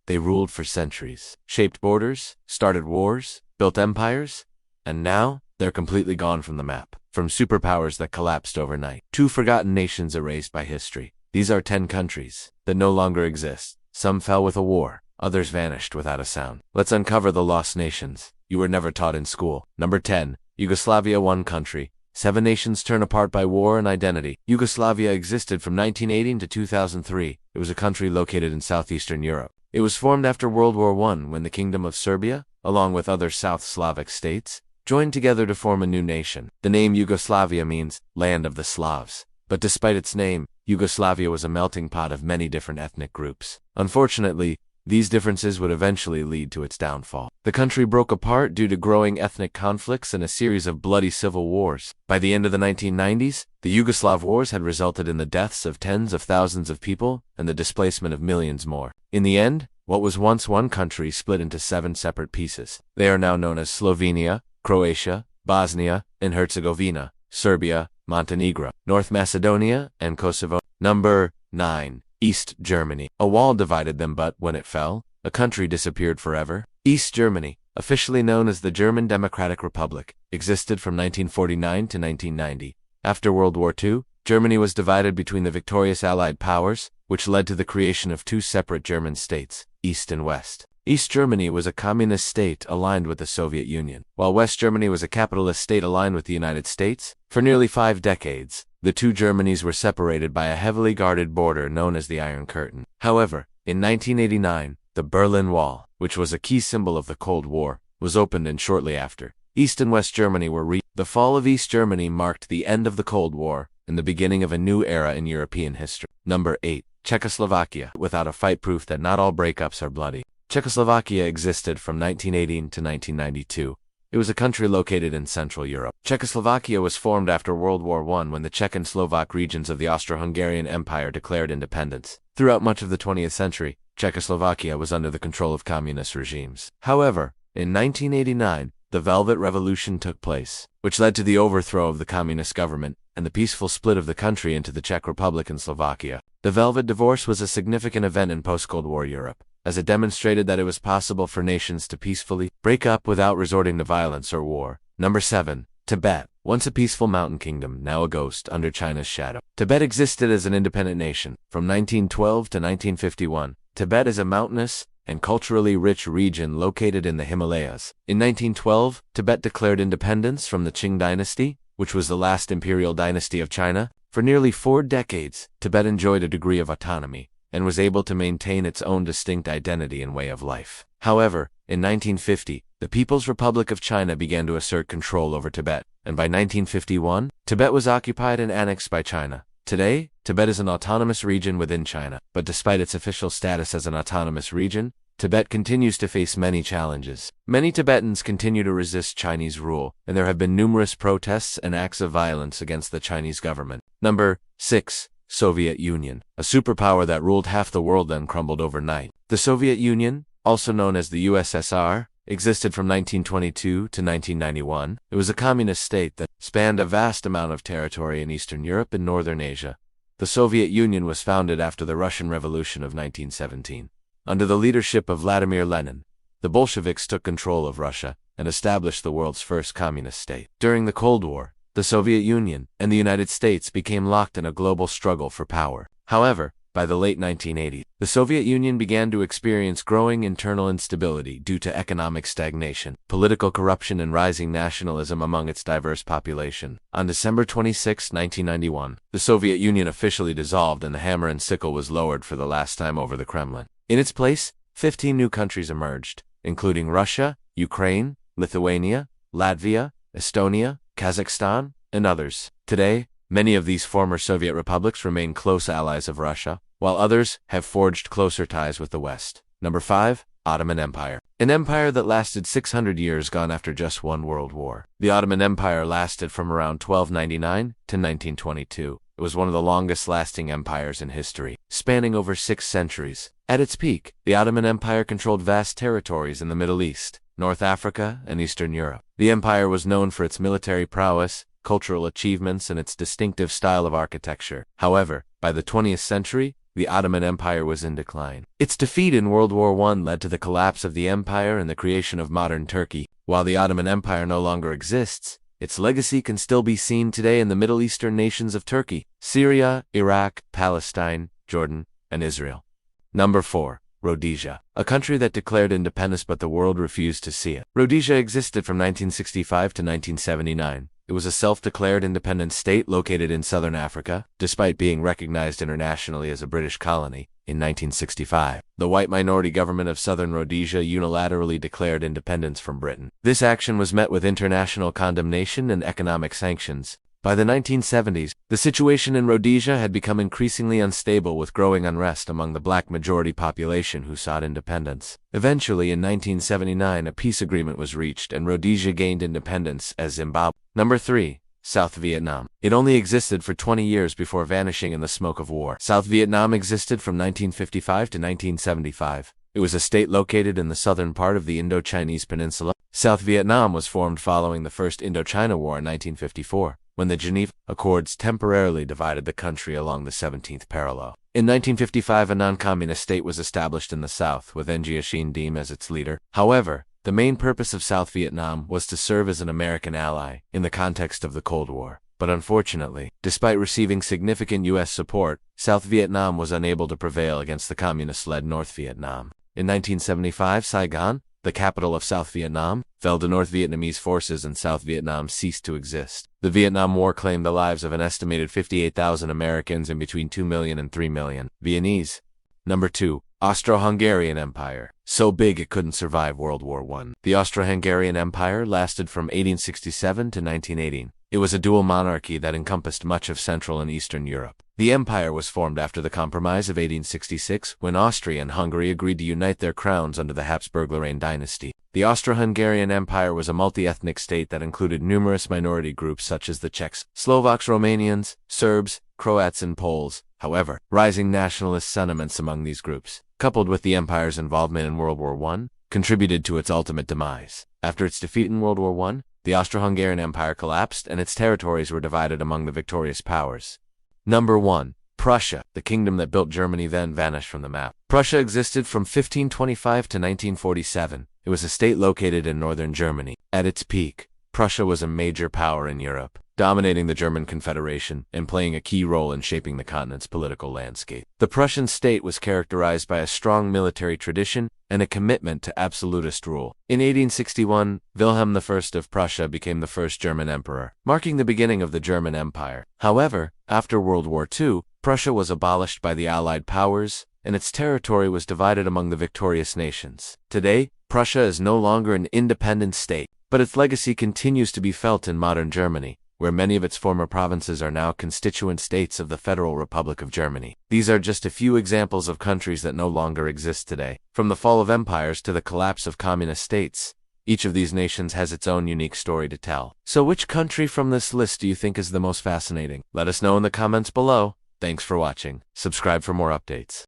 They ruled for centuries, shaped borders, started wars, built empires, and now they're completely gone from the map. From superpowers that collapsed overnight, to forgotten nations erased by history. These are 10 countries that no longer exist. Some fell with a war, others vanished without a sound. Let's uncover the lost nations you were never taught in school. Number 10. Yugoslavia. One country. 7 nations torn apart by war and identity. Yugoslavia existed from 1980 to 2003. It was a country located in southeastern Europe. It was formed after World War I when the Kingdom of Serbia, along with other South Slavic states, joined together to form a new nation. The name Yugoslavia means land of the Slavs. But despite its name, Yugoslavia was a melting pot of many different ethnic groups. Unfortunately, these differences would eventually lead to its downfall. The country broke apart due to growing ethnic conflicts and a series of bloody civil wars. By the end of the 1990s, the Yugoslav wars had resulted in the deaths of tens of thousands of people and the displacement of millions more. In the end, what was once one country split into 7 separate pieces. They are now known as Slovenia, Croatia, Bosnia and Herzegovina, Serbia, Montenegro, North Macedonia, and Kosovo. Number 9. East Germany. A wall divided them, but when it fell, a country disappeared forever. East Germany, officially known as the German Democratic Republic, existed from 1949 to 1990. After World War II, Germany was divided between the victorious Allied powers, which led to the creation of 2 separate German states, East and West. East Germany was a communist state aligned with the Soviet Union, while West Germany was a capitalist state aligned with the United States. For nearly 5 decades, the 2 Germanys were separated by a heavily guarded border known as the Iron Curtain. However, in 1989, the Berlin Wall, which was a key symbol of the Cold War, was opened, and shortly after, East and West Germany were The fall of East Germany marked the end of the Cold War and the beginning of a new era in European history. Number 8. Czechoslovakia. Without a fight, proof that not all breakups are bloody. Czechoslovakia existed from 1918 to 1992. It was a country located in Central Europe. Czechoslovakia was formed after World War I when the Czech and Slovak regions of the Austro-Hungarian Empire declared independence. Throughout much of the 20th century, Czechoslovakia was under the control of communist regimes. However, in 1989, the Velvet Revolution took place, which led to the overthrow of the communist government and the peaceful split of the country into the Czech Republic and Slovakia. The Velvet Divorce was a significant event in post-Cold War Europe, as it demonstrated that it was possible for nations to peacefully break up without resorting to violence or war. Number 7. Tibet. Once a peaceful mountain kingdom, now a ghost under China's shadow. Tibet existed as an independent nation. From 1912 to 1951, Tibet is a mountainous and culturally rich region located in the Himalayas. In 1912, Tibet declared independence from the Qing dynasty, which was the last imperial dynasty of China. For nearly 4 decades, Tibet enjoyed a degree of autonomy and was able to maintain its own distinct identity and way of life. However, in 1950, the People's Republic of China began to assert control over Tibet, and by 1951, Tibet was occupied and annexed by China. Today, Tibet is an autonomous region within China, but despite its official status as an autonomous region, Tibet continues to face many challenges. Many Tibetans continue to resist Chinese rule, and there have been numerous protests and acts of violence against the Chinese government. Number 6. Soviet Union. A superpower that ruled half the world then crumbled overnight. The Soviet Union, also known as the USSR, existed from 1922 to 1991. It was a communist state that spanned a vast amount of territory in Eastern Europe and Northern Asia. The Soviet Union was founded after the Russian Revolution of 1917. Under the leadership of Vladimir Lenin, the Bolsheviks took control of Russia and established the world's first communist state. During the Cold War, the Soviet Union and the United States became locked in a global struggle for power. However, by the late 1980s, the Soviet Union began to experience growing internal instability due to economic stagnation, political corruption, and rising nationalism among its diverse population. On December 26, 1991, the Soviet Union officially dissolved and the hammer and sickle was lowered for the last time over the Kremlin. In its place, 15 new countries emerged, including Russia, Ukraine, Lithuania, Latvia, Estonia, Kazakhstan, and others. Today, many of these former Soviet republics remain close allies of Russia, while others have forged closer ties with the West. Number 5. Ottoman Empire. An empire that lasted 600 years gone after just one world war. The Ottoman Empire lasted from around 1299 to 1922. It was one of the longest-lasting empires in history, spanning over 6 centuries. At its peak, the Ottoman Empire controlled vast territories in the Middle East, North Africa, and Eastern Europe. The empire was known for its military prowess, cultural achievements, and its distinctive style of architecture. However, by the 20th century, the Ottoman Empire was in decline. Its defeat in World War I led to the collapse of the empire and the creation of modern Turkey. While the Ottoman Empire no longer exists, its legacy can still be seen today in the Middle Eastern nations of Turkey, Syria, Iraq, Palestine, Jordan, and Israel. Number 4. Rhodesia, a country that declared independence but the world refused to see it. Rhodesia existed from 1965 to 1979. It was a self-declared independent state located in southern Africa, despite being recognized internationally as a British colony. In 1965, the white minority government of southern Rhodesia unilaterally declared independence from Britain. This action was met with international condemnation and economic sanctions. By the 1970s, the situation in Rhodesia had become increasingly unstable with growing unrest among the black majority population who sought independence. Eventually, in 1979, a peace agreement was reached and Rhodesia gained independence as Zimbabwe. Number 3. South Vietnam. It only existed for 20 years before vanishing in the smoke of war. South Vietnam existed from 1955 to 1975. It was a state located in the southern part of the Indo-Chinese peninsula. South Vietnam was formed following the First Indochina War in 1954, when the Geneva Accords temporarily divided the country along the 17th parallel. In 1955, a non-communist state was established in the south, with Nguyen Xuan Diem as its leader. However, the main purpose of South Vietnam was to serve as an American ally in the context of the Cold War. But unfortunately, despite receiving significant U.S. support, South Vietnam was unable to prevail against the communist-led North Vietnam. In 1975, Saigon, the capital of South Vietnam, fell to North Vietnamese forces and South Vietnam ceased to exist. The Vietnam War claimed the lives of an estimated 58,000 Americans and between 2 million and 3 million Vietnamese. Number 2. Austro-Hungarian Empire. So big it couldn't survive World War I. The Austro-Hungarian Empire lasted from 1867 to 1918. It was a dual monarchy that encompassed much of Central and Eastern Europe. The empire was formed after the Compromise of 1866, when Austria and Hungary agreed to unite their crowns under the Habsburg-Lorraine dynasty. The Austro-Hungarian Empire was a multi-ethnic state that included numerous minority groups such as the Czechs, Slovaks, Romanians, Serbs, Croats, and Poles. However, rising nationalist sentiments among these groups, coupled with the empire's involvement in World War I, contributed to its ultimate demise. After its defeat in World War I, the Austro-Hungarian Empire collapsed and its territories were divided among the victorious powers. Number 1. Prussia, the kingdom that built Germany then vanished from the map. Prussia existed from 1525 to 1947. It was a state located in northern Germany. At its peak, Prussia was a major power in Europe, dominating the German Confederation and playing a key role in shaping the continent's political landscape. The Prussian state was characterized by a strong military tradition and a commitment to absolutist rule. In 1861, Wilhelm I of Prussia became the first German emperor, marking the beginning of the German Empire. However, after World War II, Prussia was abolished by the Allied powers, and its territory was divided among the victorious nations. Today, Prussia is no longer an independent state, but its legacy continues to be felt in modern Germany, where many of its former provinces are now constituent states of the Federal Republic of Germany. These are just a few examples of countries that no longer exist today. From the fall of empires to the collapse of communist states, each of these nations has its own unique story to tell. So which country from this list do you think is the most fascinating? Let us know in the comments below. Thanks for watching. Subscribe for more updates.